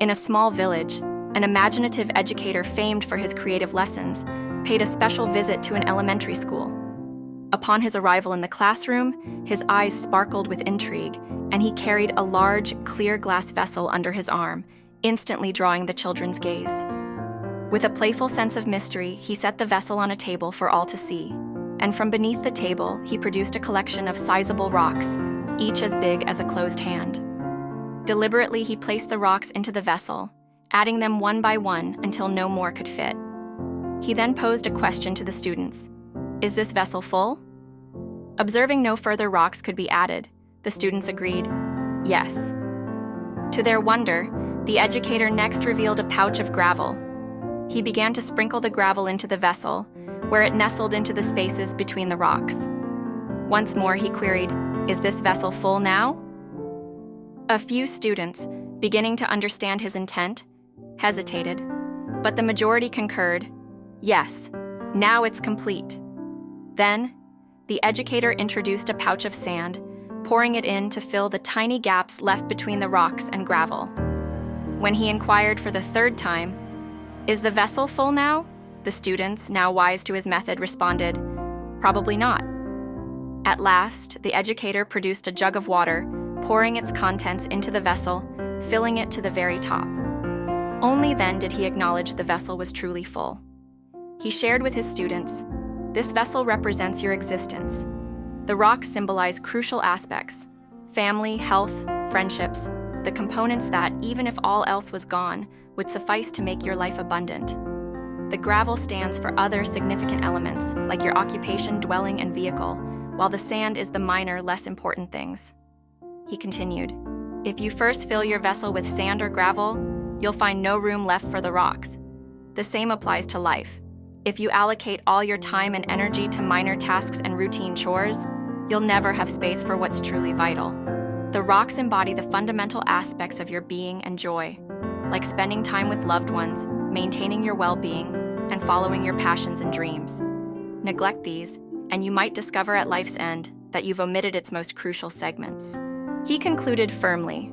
In a small village, an imaginative educator famed for his creative lessons paid a special visit to an elementary school. Upon his arrival in the classroom, his eyes sparkled with intrigue, and he carried a large, clear glass vessel under his arm, instantly drawing the children's gaze. With a playful sense of mystery, he set the vessel on a table for all to see, and from beneath the table, he produced a collection of sizable rocks, each as big as a closed hand. Deliberately, he placed the rocks into the vessel, adding them one by one until no more could fit. He then posed a question to the students. "Is this vessel full?" Observing no further rocks could be added, the students agreed, "Yes." To their wonder, the educator next revealed a pouch of gravel. He began to sprinkle the gravel into the vessel, where it nestled into the spaces between the rocks. Once more, he queried, "Is this vessel full now?" A few students, beginning to understand his intent, hesitated, but the majority concurred, "Yes, now it's complete." Then, the educator introduced a pouch of sand, pouring it in to fill the tiny gaps left between the rocks and gravel. When he inquired for the third time, "Is the vessel full now?" the students, now wise to his method, responded, "Probably not." At last, the educator produced a jug of water, pouring its contents into the vessel, filling it to the very top. Only then did he acknowledge the vessel was truly full. He shared with his students, "This vessel represents your existence." The rocks symbolize crucial aspects: family, health, friendships, the components that, even if all else was gone, would suffice to make your life abundant. The gravel stands for other significant elements, like your occupation, dwelling, and vehicle, while the sand is the minor, less important things. He continued, "If you first fill your vessel with sand or gravel, you'll find no room left for the rocks. The same applies to life. If you allocate all your time and energy to minor tasks and routine chores, you'll never have space for what's truly vital. The rocks embody the fundamental aspects of your being and joy, like spending time with loved ones, maintaining your well-being, and following your passions and dreams. Neglect these, and you might discover at life's end that you've omitted its most crucial segments." He concluded firmly,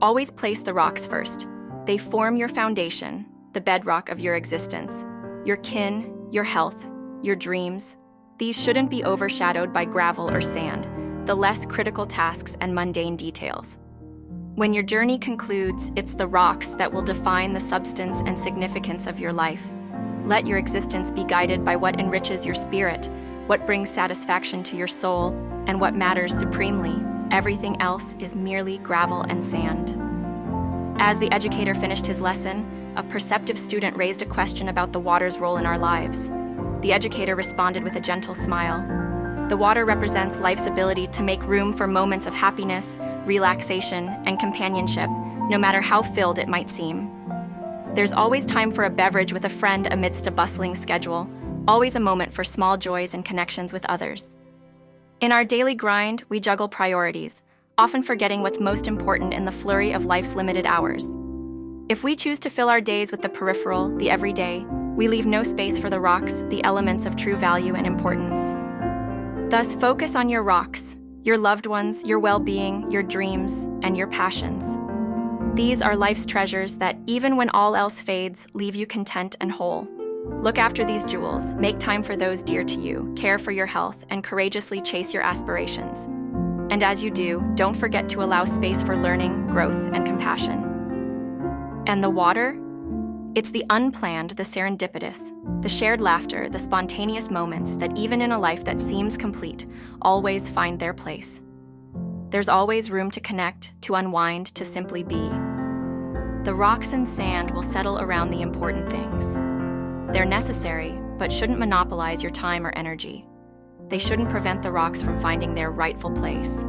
"Always place the rocks first. They form your foundation, the bedrock of your existence. Your kin, your health, your dreams. These shouldn't be overshadowed by gravel or sand, the less critical tasks and mundane details. When your journey concludes, it's the rocks that will define the substance and significance of your life. Let your existence be guided by what enriches your spirit, what brings satisfaction to your soul, and what matters supremely. Everything else is merely gravel and sand." As the educator finished his lesson, a perceptive student raised a question about the water's role in our lives. The educator responded with a gentle smile. "The water represents life's ability to make room for moments of happiness, relaxation, and companionship, no matter how filled it might seem. There's always time for a beverage with a friend amidst a bustling schedule, always a moment for small joys and connections with others. In our daily grind, we juggle priorities, often forgetting what's most important in the flurry of life's limited hours. If we choose to fill our days with the peripheral, the everyday, we leave no space for the rocks, the elements of true value and importance. Thus, focus on your rocks, your loved ones, your well-being, your dreams, and your passions. These are life's treasures that, even when all else fades, leave you content and whole. Look after these jewels, make time for those dear to you, care for your health, and courageously chase your aspirations. And as you do, don't forget to allow space for learning, growth, and compassion. And the water? It's the unplanned, the serendipitous, the shared laughter, the spontaneous moments that even in a life that seems complete, always find their place. There's always room to connect, to unwind, to simply be. The rocks and sand will settle around the important things. They're necessary, but shouldn't monopolize your time or energy. They shouldn't prevent the rocks from finding their rightful place.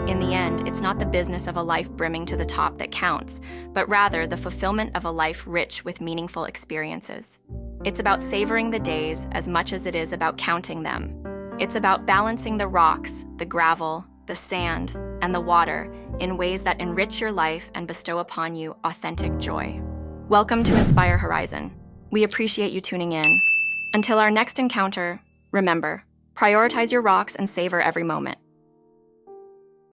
In the end, it's not the business of a life brimming to the top that counts, but rather the fulfillment of a life rich with meaningful experiences. It's about savoring the days as much as it is about counting them. It's about balancing the rocks, the gravel, the sand, and the water in ways that enrich your life and bestow upon you authentic joy. Welcome to InspireHorizon. We appreciate you tuning in. Until our next encounter, remember, prioritize your rocks and savor every moment.